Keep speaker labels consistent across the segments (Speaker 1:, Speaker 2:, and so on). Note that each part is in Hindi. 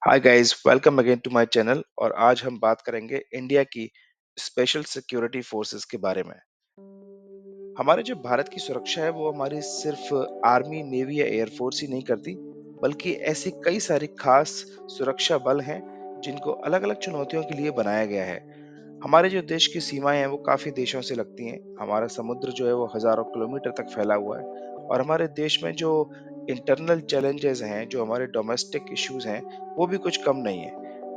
Speaker 1: Hi guys, welcome again to my channel. और आज हम बात करेंगे इंडिया की स्पेशल सिक्योरिटी फोर्सेस के बारे में। हमारे जो भारत की सुरक्षा है वो हमारी सिर्फ आर्मी, नेवी या एयरफोर्स ही नहीं करती, बल्कि ऐसी कई सारी खास सुरक्षा बल हैं जिनको अलग-अलग चुनौतियों के लिए बनाया गया है। हमारे जो देश की सीमाएं हैं वो काफी देशों से लगती हैं। हमारा समुद्र जो है वो हजारों किलोमीटर तक फैला हुआ है। और हमारे देश में जो इंटरनल चैलेंजेस हैं, जो हमारे डोमेस्टिक इश्यूज हैं, वो भी कुछ कम नहीं है।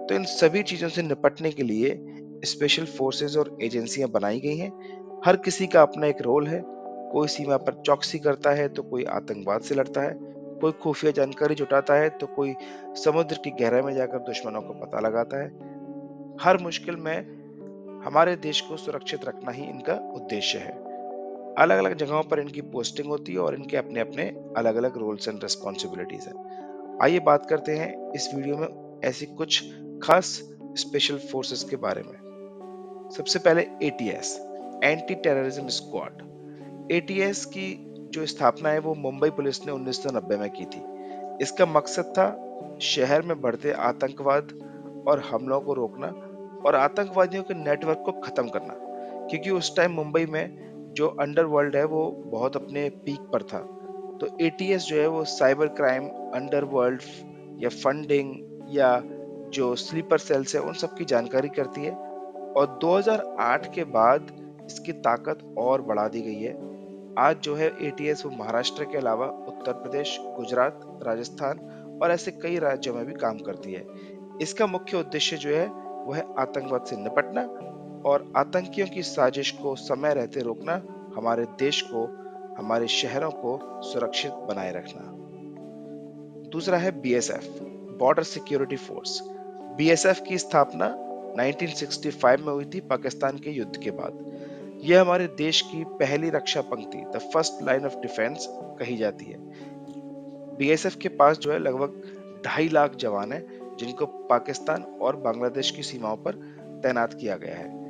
Speaker 1: तो इन सभी चीजों से निपटने के लिए स्पेशल फोर्सेस और एजेंसियां बनाई गई हैं। हर किसी का अपना एक रोल है। कोई सीमा पर चौकसी करता है तो कोई आतंकवाद से लड़ता है, कोई खुफिया जानकारी जुटाता है तो कोई समुद्र की गहराई में जाकर दुश्मनों को पता लगाता है। हर मुश्किल में हमारे देश को सुरक्षित रखना ही इनका उद्देश्य है। अलग अलग जगहों पर इनकी पोस्टिंग होती है और इनके अपने अपने अलग अलग रोल्स एंड रिस्पॉन्सिबिलिटीज है। आइए बात करते हैं इस वीडियो में ऐसी कुछ खास स्पेशल फोर्सेस के बारे में। सबसे पहले ATS, anti terrorism squad. ATS की जो स्थापना है वो मुंबई पुलिस ने 1990 में की थी। इसका मकसद था शहर में बढ़ते आतंकवाद और हमलों को रोकना और आतंकवादियों के नेटवर्क को खत्म करना। क्योंकि उस टाइम मुंबई में जो अंडरवर्ल्ड है वो बहुत अपने पीक पर था। तो एटीएस जो है वो साइबर क्राइम, अंडरवर्ल्ड या फंडिंग या जो स्लीपर सेल्स है उन सब की जानकारी करती है। और 2008 के बाद इसकी ताकत और बढ़ा दी गई है। आज जो है एटीएस वो महाराष्ट्र के अलावा उत्तर प्रदेश, गुजरात, राजस्थान और ऐसे कई राज्यों में भी काम करती है। इसका मुख्य उद्देश्य जो है वो है आतंकवाद से निपटना और आतंकियों की साजिश को समय रहते रोकना, हमारे देश को, हमारे शहरों को सुरक्षित बनाए रखना। दूसरा है BSF, border security force. BSF की स्थापना 1965 में हुई थी पाकिस्तान के युद्ध के बाद। यह हमारे देश की पहली रक्षा पंक्ति, the first line of defence कही जाती है। बीएसएफ के पास जो है लगभग 2.5 लाख जवान है जिनको पाकिस्तान और बांग्लादेश की सीमाओं पर तैनात किया गया है।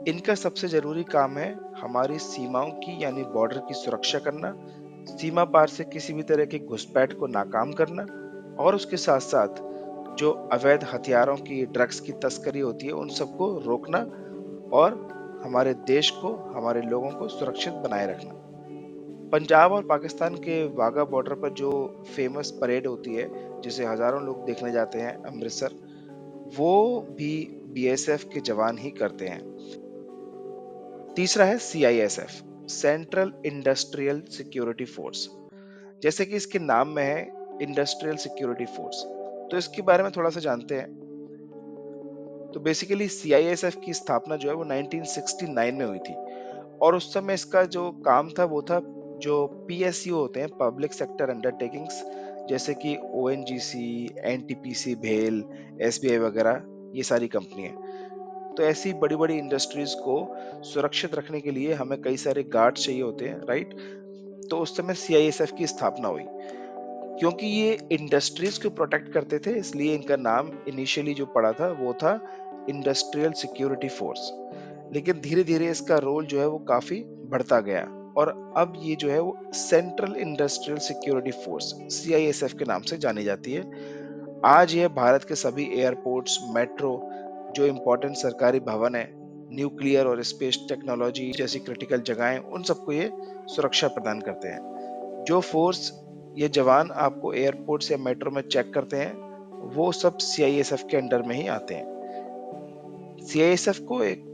Speaker 1: इनका सबसे जरूरी काम है हमारी सीमाओं की यानी बॉर्डर की सुरक्षा करना, सीमा पार से किसी भी तरह की घुसपैठ को नाकाम करना और उसके साथ साथ जो अवैध हथियारों की, ड्रग्स की तस्करी होती है उन सबको रोकना और हमारे देश को, हमारे लोगों को सुरक्षित बनाए रखना। पंजाब और पाकिस्तान के वाघा बॉर्डर पर जो फेमस परेड होती है जिसे हजारों लोग देखने जाते हैं, अमृतसर, वो भी बीएसएफ के जवान ही करते हैं। तीसरा है CISF, central industrial security force. जैसे कि इसके नाम में है इंडस्ट्रियल सिक्योरिटी फोर्स, तो इसके बारे में थोड़ा सा जानते हैं। तो बेसिकली सीआईएसएफ की स्थापना जो है वो 1969 में हुई थी। और उस समय इसका जो काम था वो था जो पीएसयू होते हैं, पब्लिक सेक्टर अंडरटेकिंग्स, जैसे कि ओएनजीसी, एनटीपीसी, भेल, एसबीआई वगैरह, ये सारी कंपनियां। तो ऐसी बड़ी बड़ी इंडस्ट्रीज को सुरक्षित रखने के लिए हमें कई सारे गार्ड्स चाहिए होते हैं, राइट। तो उस समय सीआईएसएफ की स्थापना हुई। क्योंकि ये इंडस्ट्रीज को प्रोटेक्ट करते थे इसलिए इनका नाम इनिशियली जो पड़ा था वो था इंडस्ट्रियल सिक्योरिटी फोर्स। लेकिन धीरे धीरे इसका रोल जो है वो काफी बढ़ता गया और अब ये जो है वो central industrial security force, CISF के नाम से जानी जाती है। आज यह भारत के सभी एयरपोर्ट्स, मेट्रो, जो इम्पोर्टेंट सरकारी भवन है, न्यूक्लियर और स्पेस टेक्नोलॉजी जैसी क्रिटिकल जगहें, उन सबको ये सुरक्षा प्रदान करते हैं। जो फोर्स, ये जवान आपको एयरपोर्ट्स या मेट्रो में चेक करते हैं, वो सब सीआईएसएफ के अंडर में ही आते हैं। सीआईएसएफ को एक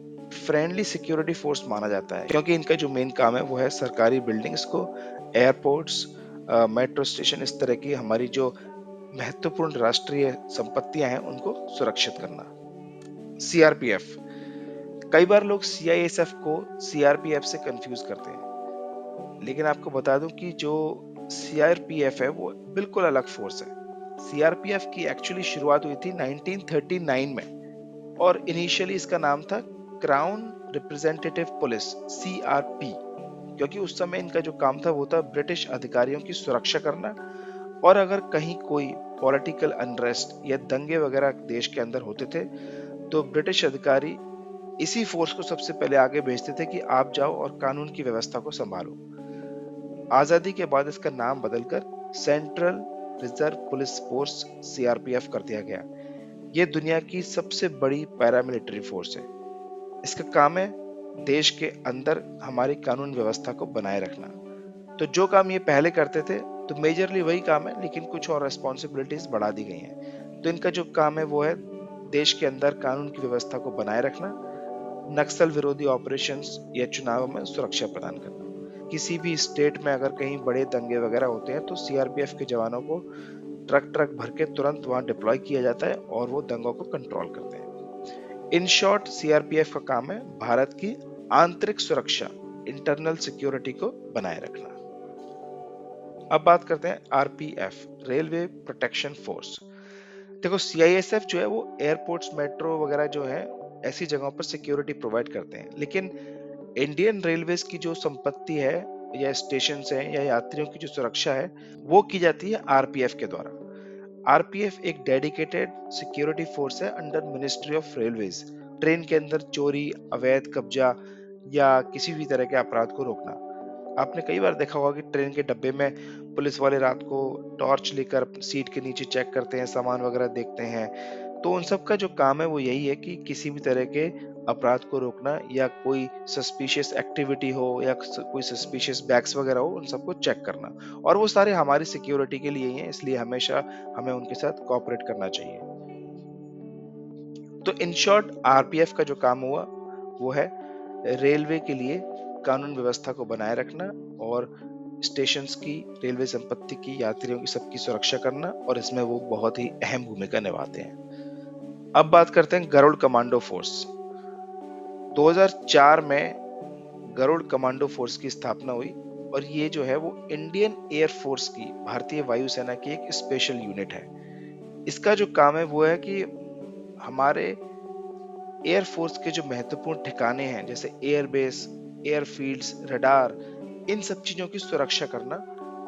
Speaker 1: फ्रेंडली सिक्योरिटी फोर्स माना जाता है क्योंकि इनका जो मेन काम है वो है सरकारी बिल्डिंग्स को, एयरपोर्ट्स, मेट्रो स्टेशन, इस तरह की हमारी जो महत्वपूर्ण राष्ट्रीय संपत्तियां हैं उनको सुरक्षित करना। सीआरपीएफ, कई बार लोग सीआईएसएफ को सीआरपीएफ से कंफ्यूज करते हैं, लेकिन आपको बता दूं कि जो सीआरपीएफ है वो बिल्कुल अलग फोर्स है। सीआरपीएफ की एक्चुअली शुरुआत हुई थी 1939 में और इनिशियली इसका नाम था क्राउन रिप्रेजेंटेटिव पुलिस, सीआरपी। क्योंकि उस समय इनका जो काम था वो था ब्रिटिश अधिकारियों की सुरक्षा करना और अगर कहीं कोई पॉलिटिकल अनरेस्ट या दंगे वगैरह देश के अंदर होते थे तो ब्रिटिश अधिकारी इसी फोर्स को सबसे पहले आगे भेजते थे कि आप जाओ और कानून की व्यवस्था को संभालो। आजादी के बाद इसका नाम बदलकर central reserve police force CRPF कर दिया गया। ये दुनिया की सबसे बड़ी पैरामिलिट्री फोर्स है। इसका काम है देश के अंदर हमारी कानून व्यवस्था को बनाए रखना। तो जो काम ये पहले करते थे, तो मेजरली वही काम है, लेकिन कुछ और रिस्पॉन्सिबिलिटीज बढ़ा दी गई हैं। तो इनका जो काम है वो है देश के अंदर कानून की व्यवस्था को बनाए रखना, नक्सल विरोधी ऑपरेशंस या चुनाव में सुरक्षा प्रदान करना। किसी भी स्टेट में अगर कहीं बड़े दंगे वगैरह होते हैं, तो सीआरपीएफ के जवानों को ट्रक ट्रक भर के तुरंत वहां डिप्लॉय किया जाता है और वो दंगों को कंट्रोल करते हैं। इन शॉर्ट, सीआरपीएफ का काम है भारत की आंतरिक सुरक्षा, इंटरनल सिक्योरिटी को बनाए रखना। अब बात करते हैं आरपीएफ, रेलवे प्रोटेक्शन फोर्स। देखो, सीआईएसएफ जो है वो एयरपोर्ट्स, मेट्रो वगैरह जो है ऐसी जगहों पर सिक्योरिटी प्रोवाइड करते हैं, लेकिन इंडियन रेलवेज की जो संपत्ति है या स्टेशन है या यात्रियों की जो सुरक्षा है, वो की जाती है आरपीएफ के द्वारा। आरपीएफ एक डेडिकेटेड सिक्योरिटी फोर्स है under ministry of railways. Train के अंदर चोरी, अवैध कब्जा या किसी भी तरह के अपराध को रोकना। आपने कई बार देखा होगा कि ट्रेन के डब्बे में पुलिस वाले रात को टॉर्च लेकर सीट के नीचे चेक करते हैं, सामान वगैरह देखते हैं। तो उन सब का जो काम है वो यही है कि किसी भी तरह के अपराध को रोकना, या कोई सस्पिशियस एक्टिविटी हो या कोई सस्पिशियस बैग्स वगैरह हो, उन सबको चेक करना। और वो सारे हमारी सिक्योरिटी के लिए ही हैं, इसलिए हमेशा हमें उनके साथ कोऑपरेट करना चाहिए। तो इन शॉर्ट, आरपीएफ का जो काम हुआ वो है रेलवे के लिए कानून व्यवस्था को बनाए रखना और स्टेशंस की, रेलवे संपत्ति की, यात्रियों की, सबकी सुरक्षा करना, और इसमें वो बहुत ही अहम भूमिका निभाते हैं। अब बात करते हैं गरुड़ कमांडो फोर्स। 2004 में गरुड़ कमांडो फोर्स की स्थापना हुई, और ये जो है वो इंडियन एयर फोर्स की, भारतीय वायुसेना की एक स्पेशल यूनिट है। इसका जो काम है वो है कि हमारे एयरफोर्स के जो महत्वपूर्ण ठिकाने हैं, जैसे एयरबेस, एयरफील्ड्स, रडार, इन सब चीजों की सुरक्षा करना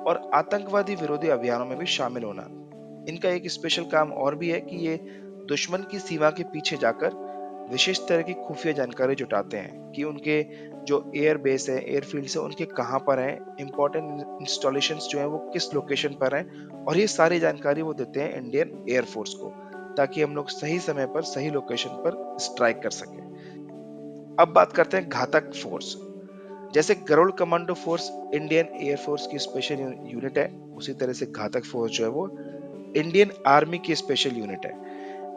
Speaker 1: और आतंकवादी विरोधी अभियानों में भी शामिल होना। इनका एक स्पेशल काम और भी है कि ये दुश्मन की सीमा के पीछे जाकर विशेष तरह की खुफिया जानकारी जुटाते हैं कि उनके जो एयर बेस है, एयरफील्ड्स है, उनके कहाँ पर हैं, इंपॉर्टेंट इंस्टॉलेशंस जो हैं वो किस लोकेशन पर हैं, और ये सारी जानकारी वो देते हैं इंडियन एयरफोर्स को, ताकि हम लोग सही समय पर सही लोकेशन पर स्ट्राइक कर सकें। अब बात करते हैं घातक फोर्स। जैसे Garud commando force Indian air force की स्पेशल यूनिट है, उसी तरह से घातक फोर्स जो है वो इंडियन आर्मी की स्पेशल यूनिट है।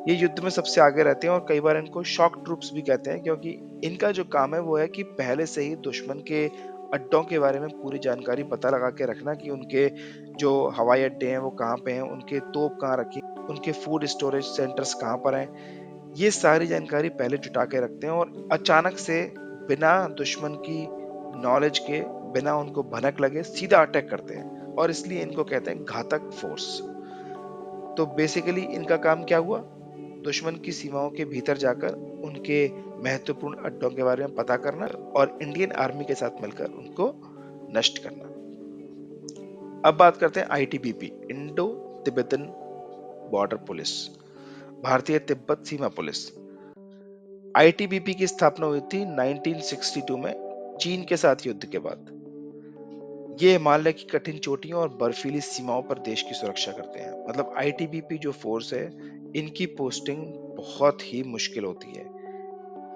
Speaker 1: ये युद्ध में सबसे आगे रहते हैं और कई बार इनको शॉक ट्रूप्स भी कहते हैं, क्योंकि इनका जो काम है वो है कि पहले से ही दुश्मन के अड्डों के बारे में पूरी जानकारी पता लगा के रखना कि उनके जो हवाई अड्डे हैं वो कहाँ पे हैं, उनके तोप कहाँ रखी, उनके फूड स्टोरेज सेंटर्स कहाँ पर हैं। ये सारी जानकारी पहले जुटा के रखते हैं और अचानक से, बिना दुश्मन की नॉलेज के, बिना उनको भनक लगे, सीधा अटैक करते हैं, और इसलिए इनको कहते हैं घातक फोर्स। तो बेसिकली इनका काम क्या हुआ? दुश्मन की सीमाओं के भीतर जाकर उनके महत्वपूर्ण अड्डों के बारे में पता करना और इंडियन आर्मी के साथ मिलकर उनको नष्ट करना। अब बात करते हैं ITBP, Indo Tibetan border police, भारतीय तिब्बत सीमा पुलिस। आईटीबीपी की स्थापना हुई थी 1962 में, चीन के साथ युद्ध के बाद। ये हिमालय की कठिन चोटियों और बर्फीली सीमाओं पर देश की सुरक्षा करते हैं। मतलब आईटीबीपी जो फोर्स है, इनकी पोस्टिंग बहुत ही मुश्किल होती है।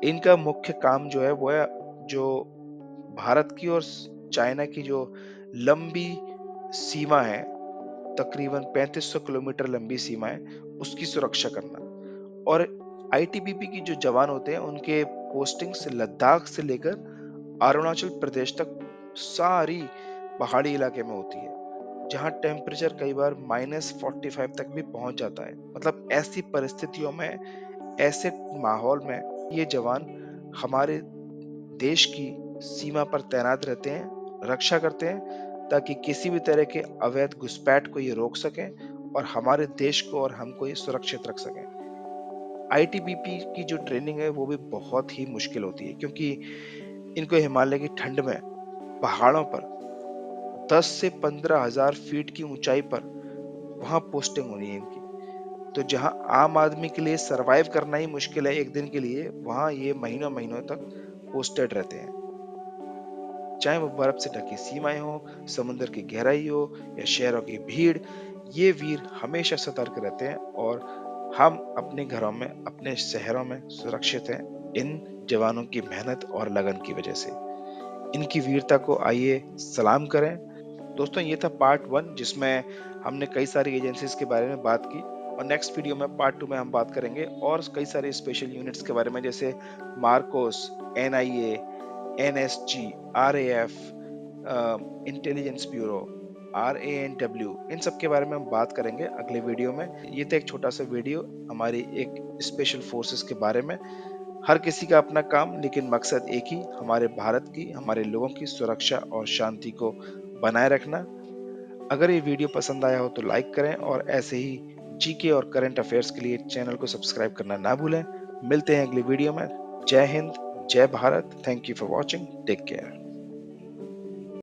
Speaker 1: इनका मुख्य काम जो है वो है जो भारत की और चाइना की जो लंबी सीमा है, तकरीबन 3500 किलोमीटर लंबी सीमा है, उसकी सुरक्षा करना। और आईटीबीपी की जो जवान होते हैं, उनके पोस्टिंग्स लद्दाख से लेकर अरुणाचल प्रदेश तक सारी पहाड़ी इलाके में होती है, जहां टेम्परेचर कई बार -45 तक भी पहुंच जाता है। मतलब ऐसी परिस्थितियों में, ऐसे माहौल में ये जवान हमारे देश की सीमा पर तैनात रहते हैं, रक्षा करते हैं, ताकि किसी भी तरह के अवैध घुसपैठ को ये रोक सकें और हमारे देश को और हमको ये सुरक्षित रख सकें। आईटीबीपी की जो ट्रेनिंग है वो भी बहुत ही मुश्किल होती है, क्योंकि इनको हिमालय की ठंड में पहाड़ों पर 10 से 15,000 फीट की ऊंचाई पर वहां पोस्टिंग होनी है इनकी। तो जहां आम आदमी के लिए सरवाइव करना ही मुश्किल है एक दिन के लिए, वहां ये महीनों महीनों तक पोस्टेड रहते हैं। चाहे वो बर्फ से ढकी सीमाएं हो, समुद्र की गहराई हो, या शहरों की भीड़, ये वीर हमेशा सतर्क रहते हैं और हम अपने घरों में, अपने शहरों में सुरक्षित हैं इन जवानों की मेहनत और लगन की वजह से। इनकी वीरता को आइए सलाम करें। दोस्तों, ये था पार्ट 1 जिसमें हमने कई सारी एजेंसीज़ के बारे में बात की और नेक्स्ट वीडियो में पार्ट 2 में हम बात करेंगे और कई सारे स्पेशल यूनिट्स के बारे में, जैसे MARCOS, NIA, NSG, RAF, intelligence bureau, RAW, इन सब के बारे में हम बात करेंगे अगले वीडियो में। ये था एक छोटा-सा वीडियो हमारी एक स्पेशल फोर्सेस के बारे में। हर किसी का अपना काम, लेकिन मकसद एक ही, हमारे भारत की, हमारे लोगों की सुरक्षा और शांति को बनाए रखना। अगर ये वीडियो पसंद आया हो तो लाइक करें और ऐसे ही जीके और करंट अफेयर्स के लिए चैनल को सब्सक्राइब करना ना भूलें। मिलते हैं अगली वीडियो में। जय हिंद, जय Bharat. Thank you for watching. Take care.